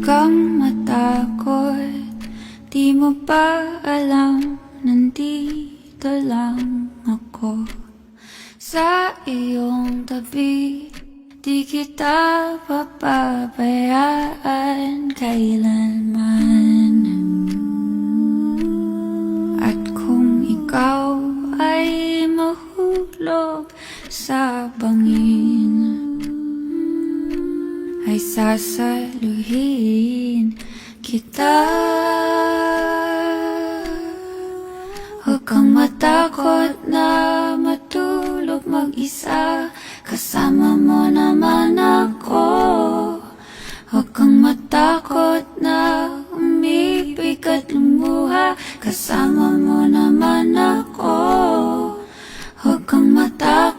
kang matakot, di mo ba alam, nandito lang ako sa iyong tabi. Di kita papabayaan kailanman. At kung ikaw ay mahulog sa bangin, ay sasaluhin kita. Huwag kang matakot na matulog mag-isa, kasama mo naman ako. Huwag kang matakot na umibig at lumuha, kasama mo naman ako. Huwag kang matakot